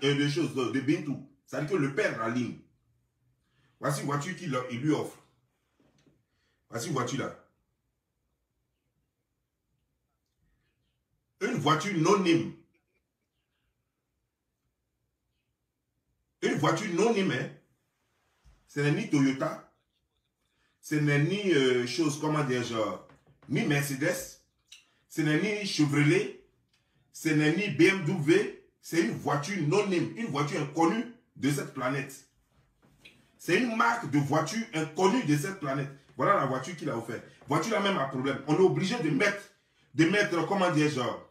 de choses, de Bintou. C'est-à-dire que le père raligne. Voici une voiture qu'il lui offre. Voici une voiture là. Une voiture non-name. Une voiture non-name, hein. Ce n'est ni Toyota. Ce n'est ni chose, comment dire, genre, ni Mercedes. Ce n'est ni Chevrolet. Ce n'est ni BMW. C'est une voiture non-name. Une voiture inconnue de cette planète. C'est une marque de voiture inconnue de cette planète. Voilà la voiture qu'il a offert. Voiture là même a problème. On est obligé de mettre, comment dire, genre,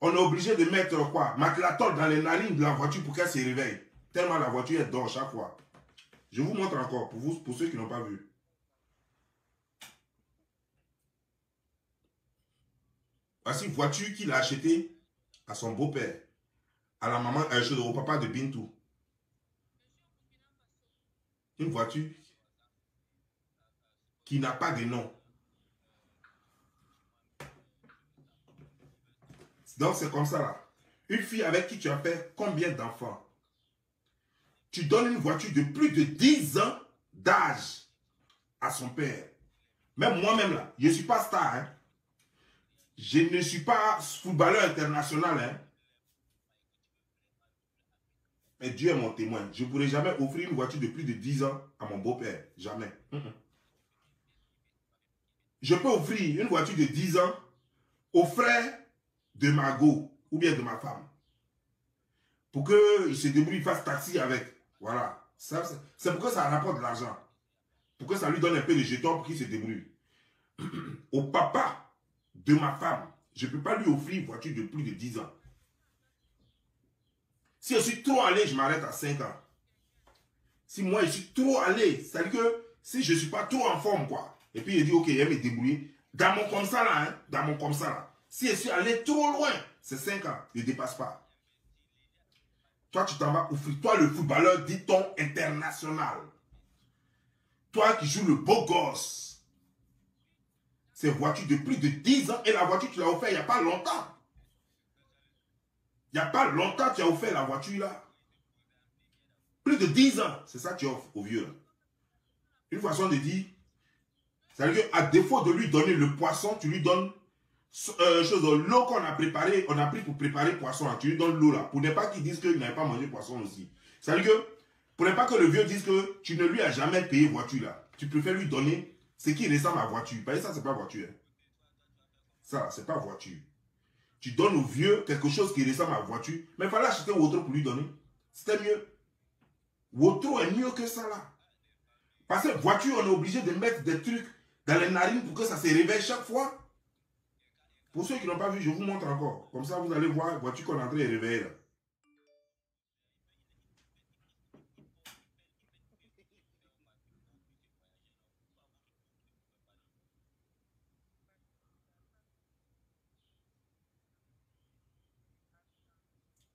on est obligé de mettre quoi? Maclatol dans les narines de la voiture pour qu'elle se réveille. Tellement la voiture est dort chaque fois. Je vous montre encore pour ceux qui n'ont pas vu. Voici une voiture qu'il a achetée à son beau-père, à la maman, au papa de Bintou. Une voiture qui n'a pas de nom. Donc c'est comme ça là. Une fille avec qui tu as fait combien d'enfants? Tu donnes une voiture de plus de 10 ans d'âge à son père. Même moi-même là, je ne suis pas star. Hein. Je ne suis pas footballeur international. Hein. Mais Dieu est mon témoin. Je ne pourrai jamais offrir une voiture de plus de 10 ans à mon beau-père. Jamais. Je peux offrir une voiture de 10 ans au frère de ma go ou bien de ma femme. Pour qu'il se débrouille, il fasse taxi avec. Voilà. C'est pour que ça rapporte de l'argent. Pour que ça lui donne un peu de jetons pour qu'il se débrouille. Au papa de ma femme, je ne peux pas lui offrir une voiture de plus de 10 ans. Si je suis trop allé, je m'arrête à 5 ans. Si moi, je suis trop allé, c'est-à-dire que si je ne suis pas trop en forme, quoi. Et puis, il dit, ok, il va me débrouiller. Dans mon comme ça, là, hein, dans mon comme ça, là. Si je suis allé trop loin, c'est 5 ans. Je ne dépasse pas. Toi, tu t'en vas offrir. Toi, le footballeur, dit-on, international. Toi qui joues le beau gosse. C'est une voiture de plus de 10 ans. Et la voiture, tu l'as offert il n'y a pas longtemps. Il n'y a pas longtemps, tu as offert la voiture là. Plus de 10 ans. C'est ça que tu offres au vieux. Une façon de dire, c'est-à-dire qu'à défaut de lui donner le poisson, tu lui donnes l'eau qu'on a préparée, on a pris pour préparer le poisson. Tu lui donnes l'eau là. Pour ne pas qu'il dise qu'il n'avait pas mangé poisson aussi. C'est-à-dire que, pour ne pas que le vieux dise que tu ne lui as jamais payé voiture là. Tu préfères lui donner ce qui ressemble à voiture. Parce que ça, c'est pas voiture. Hein. Ça, c'est pas voiture. Tu donnes au vieux quelque chose qui ressemble à voiture. Mais il fallait acheter Wotro pour lui donner. C'était mieux. Wotro est mieux que ça là. Parce que voiture, on est obligé de mettre des trucs dans les narines pour que ça se réveille chaque fois. Pour ceux qui n'ont pas vu, je vous montre encore. Comme ça, vous allez voir la voiture qu'on est en train de réveiller là.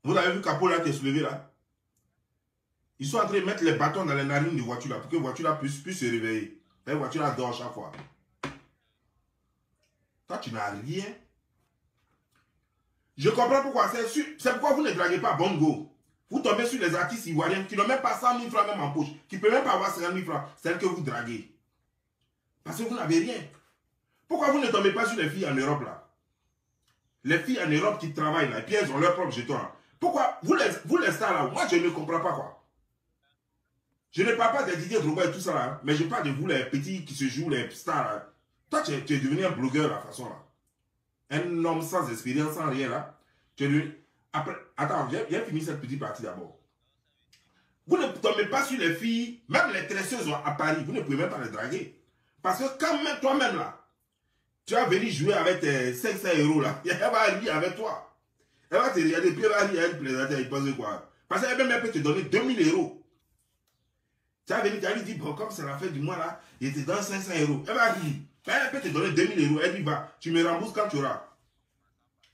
Vous avez vu le capot là qui est soulevé là? Ils sont en train de mettre les bâtons dans les narines de voiture là pour que la voiture là puisse se réveiller. La voiture là dort chaque fois. Toi, tu n'as rien. Je comprends pourquoi. C'est pourquoi vous ne draguez pas Bongo. Vous tombez sur les artistes ivoiriens qui n'ont même pas 100 000 francs même en poche, qui ne peuvent même pas avoir 50 000 francs. C'est elle que vous draguez. Parce que vous n'avez rien. Pourquoi vous ne tombez pas sur les filles en Europe là? Les filles en Europe qui travaillent là, et puis elles ont leur propre jeton là. Pourquoi vous les stars là, moi je ne comprends pas quoi. Je ne parle pas des Didier Drogba et tout ça là, hein, mais je parle de vous les petits qui se jouent, les stars là. Toi tu es devenu un blogueur là, de façon là. Un homme sans expérience, sans rien là. Tu es devenu... Après, attends, viens finir cette petite partie d'abord. Vous ne tombez pas sur les filles, même les tresseuses à Paris, vous ne pouvez même pas les draguer. Parce que quand même toi-même là, tu vas venir jouer avec tes 500 € là, elle va aller avec toi. Elle va te regarder, puis elle va aller à une plaisanterie, elle pense quoi. Parce qu'elle même peut te donner 2000 €. Tu vas venir, tu vas lui dire, bon, comme c'est la fin du mois là, il te donne 500 €. Elle va dire, elle peut te donner 2000 €, elle dit, va, tu me rembourses quand tu auras.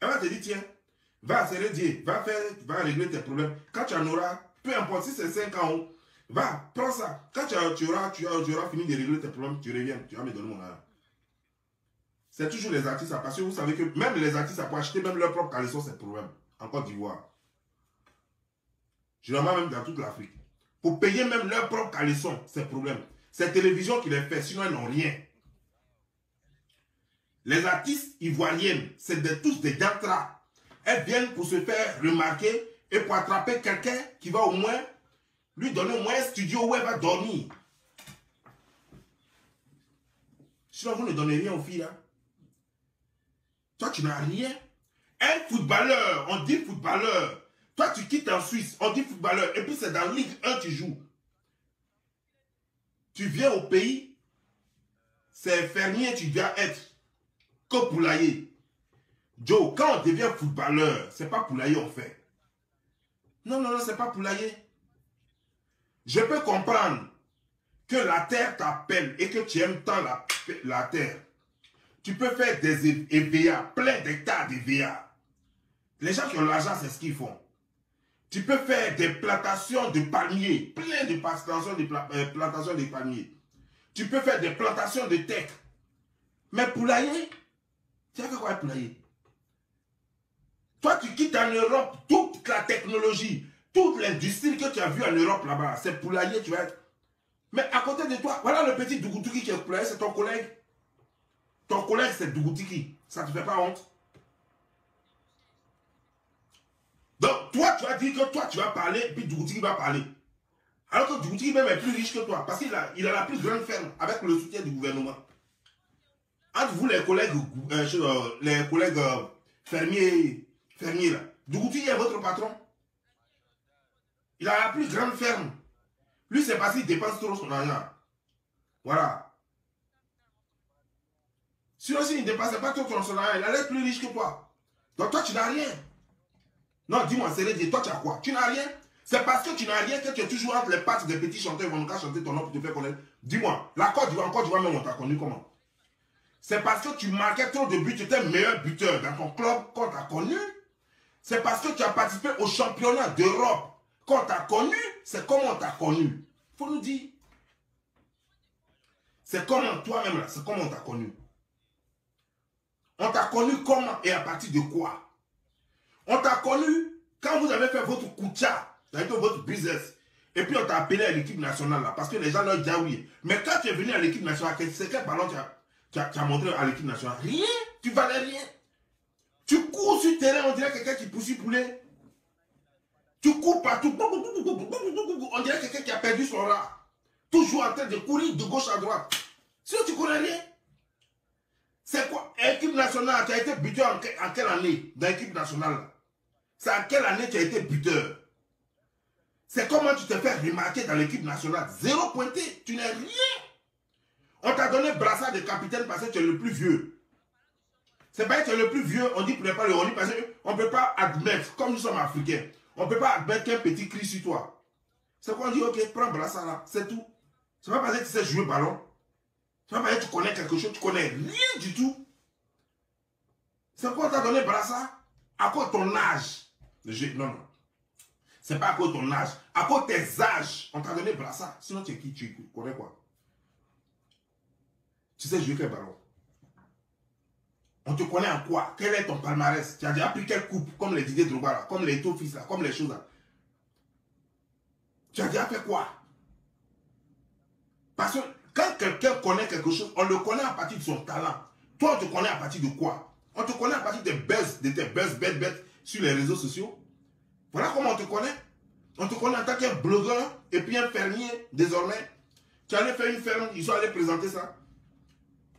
Elle va te dire, tiens, va serrer Dieu, va régler tes problèmes. Quand tu en auras, peu importe si c'est 5 ans, va, prends ça. Quand tu auras fini de régler tes problèmes, tu reviens, tu vas me donner mon argent. C'est toujours les artistes, parce que vous savez que même les artistes, pour acheter même leur propre caleçon, c'est le problème. En Côte d'Ivoire. généralement même dans toute l'Afrique. Pour payer même leur propre caleçon, c'est problème. C'est télévision qui les fait, sinon elles n'ont rien. Les artistes ivoiriennes, c'est tous des gantras. Elles viennent pour se faire remarquer et pour attraper quelqu'un qui va au moins lui donner au moins un studio où elle va dormir. Sinon, vous ne donnez rien aux filles. Hein? Toi, tu n'as rien. Un footballeur, on dit footballeur. Toi, tu quittes en Suisse, on dit footballeur. Et puis, c'est dans Ligue 1 tu joues. Tu viens au pays, c'est fermier, tu dois être que poulailler. Joe, quand on devient footballeur, c'est pas poulailler on fait. Non, non, non, c'est pas poulailler. Je peux comprendre que la terre t'appelle et que tu aimes tant la terre. Tu peux faire des EVA, plein d'hectares d'EVA. Les gens qui ont l'argent, c'est ce qu'ils font. Tu peux faire des plantations de palmiers, plein de plantations de palmiers. Tu peux faire des plantations de teck. Mais poulailler, tu as fait quoi poulailler? Toi, tu quittes en Europe toute la technologie, toute l'industrie que tu as vue en Europe là-bas. C'est poulailler, tu vas être. Mais à côté de toi, voilà le petit Dougoutiki qui est poulailler, c'est ton collègue. Ton collègue, c'est Dougoutiki. Ça ne te fait pas honte? Donc, toi, tu as dit que toi, tu vas parler, puis Dougoutiki va parler. Alors que Dougoutiki même est plus riche que toi, parce qu'il a la plus grande ferme avec le soutien du gouvernement. Entre vous, les collègues fermiers là, Dougoutiki est votre patron. Il a la plus grande ferme. Lui, c'est parce qu'il dépense trop son argent. Voilà. Sinon, s'il ne dépensait pas trop son argent, il allait être plus riche que toi. Donc, toi, tu n'as rien. Non, dis-moi, c'est vrai, toi, tu as quoi? Tu n'as rien. C'est parce que tu n'as rien que tu es toujours entre les pattes des petits chanteurs qui vont nous chanter ton nom pour te faire connaître. Dis-moi, la Côte d'Ivoire même, on t'a connu comment? C'est parce que tu marquais trop de buts, tu étais meilleur buteur dans ton club qu'on t'a connu. C'est parce que tu as participé au championnat d'Europe qu'on t'a connu. C'est comment on t'a connu. Il faut nous dire. C'est comment toi-même là, c'est comment on t'a connu. On t'a connu comment et à partir de quoi? On t'a connu quand vous avez fait votre koucha, votre business. Et puis on t'a appelé à l'équipe nationale là, parce que les gens leur disent oui. Mais quand tu es venu à l'équipe nationale, c'est quel ballon tu as montré à l'équipe nationale? Rien, tu valais rien. Tu cours sur le terrain, on dirait quelqu'un qui poursuit poulet. Tu cours partout, on dirait quelqu'un qui a perdu son rat. Toujours en train de courir de gauche à droite. Sinon tu connais rien. C'est quoi? Équipe nationale, tu as été buteur en quelle année dans l'équipe nationale? C'est en quelle année tu as été buteur? C'est comment tu te fais remarquer dans l'équipe nationale? Zéro pointé, tu n'es rien. On t'a donné brassard de capitaine parce que tu es le plus vieux. C'est pas que tu es le plus vieux, on dit pour pas le rôle parce qu'on ne peut pas admettre, comme nous sommes africains, on ne peut pas admettre qu'un petit cri sur toi. C'est quoi on dit, ok, prends brassard là, c'est tout. C'est pas parce que tu sais jouer ballon. C'est pas parce que tu connais quelque chose, tu connais rien du tout. C'est quoi on t'a donné brassard? À cause de ton âge. Non, non. C'est pas à cause de ton âge. À cause de tes âges, on t'a donné brassard. Sinon, tu es qui? Tu connais quoi? Tu sais jouer quel ballon? On te connaît en quoi? Quel est ton palmarès? Tu as déjà pris quelle coupe? Comme les Didier Drogba là, comme les Tofis là, comme les choses là. Tu as déjà fait quoi? Parce que quand quelqu'un connaît quelque chose, on le connaît à partir de son talent. Toi, on te connaît à partir de quoi? On te connaît à partir des buzz, de tes buzz bêtes sur les réseaux sociaux. Voilà comment on te connaît. On te connaît en tant qu'un blogueur et puis un fermier désormais. Tu allais faire une ferme, ils sont allés présenter ça.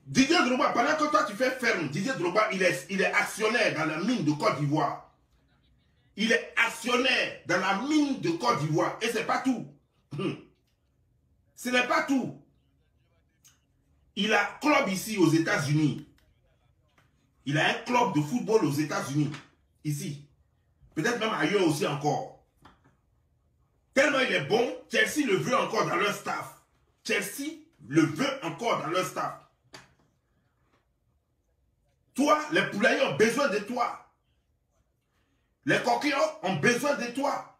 Didier Drogba, pendant que toi tu fais ferme, Didier Drogba, il est actionnaire dans la mine de Côte d'Ivoire. Il est actionnaire dans la mine de Côte d'Ivoire. Et c'est pas tout. Ce n'est pas tout. Il a un club ici aux États-Unis. Il a un club de football aux États-Unis. Ici. Peut-être même ailleurs aussi encore. Tellement il est bon, Chelsea le veut encore dans leur staff. Chelsea le veut encore dans leur staff. Toi, les poulaillers ont besoin de toi. Les coquillons ont besoin de toi.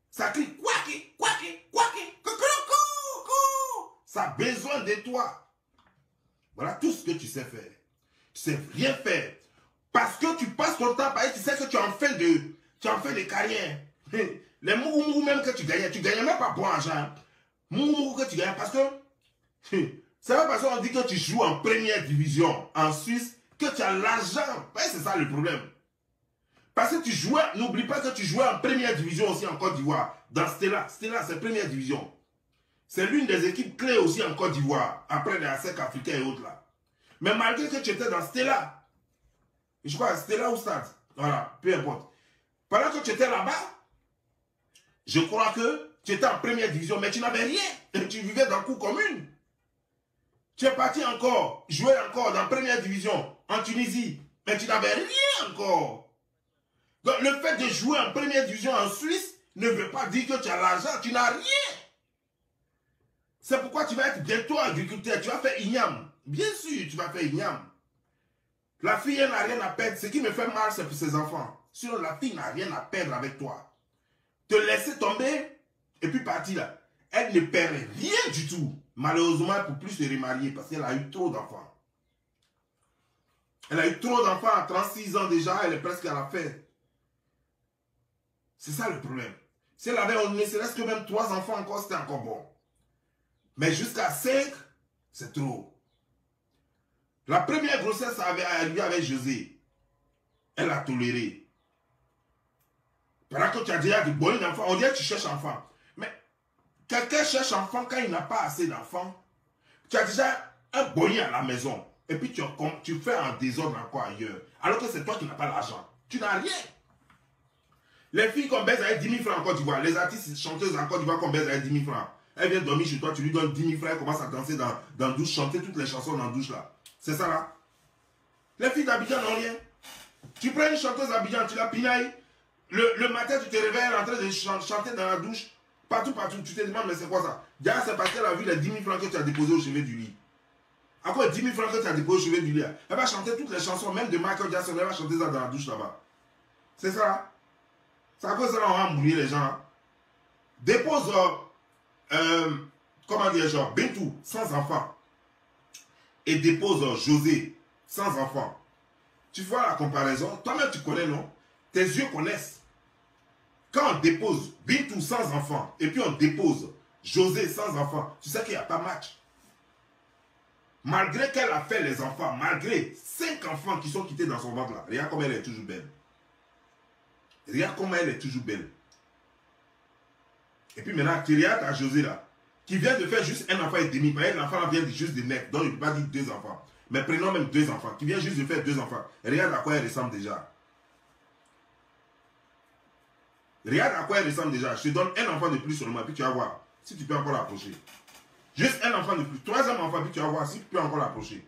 Ça crie quacky, quacky, quacky, coucou. Ça a besoin de toi. Voilà tout ce que tu sais faire. Tu sais rien faire. Parce que tu passes ton temps, tu sais que tu es en fin de carrière. Les mougou même que tu gagnais même pas bon argent. Mougou que tu gagnais parce que c'est pas parce qu'on dit que tu joues en première division en Suisse que tu as l'argent. Ouais, c'est ça le problème. Parce que tu jouais, n'oublie pas que tu jouais en première division aussi en Côte d'Ivoire. Dans Stella. Stella, c'est première division. C'est l'une des équipes clés aussi en Côte d'Ivoire. Après les ASEC africains et autres là. Mais malgré que tu étais dans Stella, je crois Stella ou Stade, voilà, peu importe. Pendant que tu étais là-bas, je crois que tu étais en première division, mais tu n'avais rien. Et tu vivais dans la cour commune. Tu es parti encore, jouer encore dans la première division en Tunisie, mais tu n'avais rien encore. Donc le fait de jouer en première division en Suisse ne veut pas dire que tu as l'argent, tu n'as rien. C'est pourquoi tu vas être bientôt agriculteur, tu vas faire igname. Bien sûr, tu vas faire igname. La fille, elle n'a rien à perdre. Ce qui me fait mal, c'est pour ses enfants. Sinon, la fille n'a rien à perdre avec toi. Te laisser tomber et puis partir là. Elle ne perd rien du tout. Malheureusement, elle ne peut plus se remarier parce qu'elle a eu trop d'enfants. Elle a eu trop d'enfants à 36 ans déjà, elle est presque à la fin. C'est ça le problème. Si elle avait ne serait-ce que même 3 enfants encore, c'était encore bon. Mais jusqu'à 5, c'est trop. La première grossesse lui avec José. Elle a toléré. Pendant que tu as déjà du bon enfant, on dirait que tu cherches enfant. Mais quelqu'un cherche enfant quand il n'a pas assez d'enfants. Tu as déjà un bonnet à la maison. Et puis tu fais un désordre encore ailleurs. Alors que c'est toi qui n'as pas l'argent. Tu n'as rien. Les filles qu'on baise avec 10 000 francs en Côte d'Ivoire. Les artistes chanteuses en Côte d'Ivoire qu'on baise avec 10 000 francs. Elle vient dormir chez toi, tu lui donnes 10 000 francs, elle commence à danser dans la douche, chanter toutes les chansons dans la douche là. C'est ça là. Les filles d'Abidjan n'ont rien. Tu prends une chanteuse d'Abidjan, tu la pinailles. Le matin, tu te réveilles en train de chanter dans la douche. Partout, tu te demandes, mais c'est quoi ça? Déjà, c'est parce qu'elle a vu les 10 000 francs que tu as déposés au chevet du lit. À quoi 10 000 francs que tu as déposés au chevet du lit? Elle va chanter toutes les chansons, même de Michael Jackson, elle va chanter ça dans la douche là-bas. C'est ça. C'est à cause de ça qu'on va mourir les gens. Hein. Dépose, comment dire, genre, Bintou, sans enfant. Et dépose José, sans enfant. Tu vois la comparaison? Toi-même, tu connais, non? Tes yeux connaissent. Quand on dépose Bintou sans enfant, et puis on dépose José sans enfant, tu sais qu'il n'y a pas match. Malgré qu'elle a fait les enfants, malgré 5 enfants qui sont quittés dans son ventre là, regarde comme elle est toujours belle. Regarde comment elle est toujours belle. Et puis maintenant, tu regardes à José là, qui vient de faire juste un enfant et demi. L'enfant vient juste de naître, donc il ne peut pas dire 2 enfants. Mais prenons même 2 enfants, qui vient juste de faire 2 enfants. Et regarde à quoi elle ressemble déjà. Regarde à quoi elle ressemble déjà. Je te donne un enfant de plus seulement, puis tu vas voir si tu peux encore l'approcher. Juste un enfant de plus. 3e enfant, puis tu vas voir si tu peux encore l'approcher.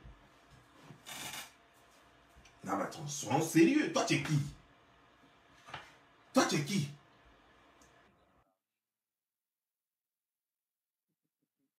Non mais sois sérieux. Toi tu es qui? Toi tu es qui?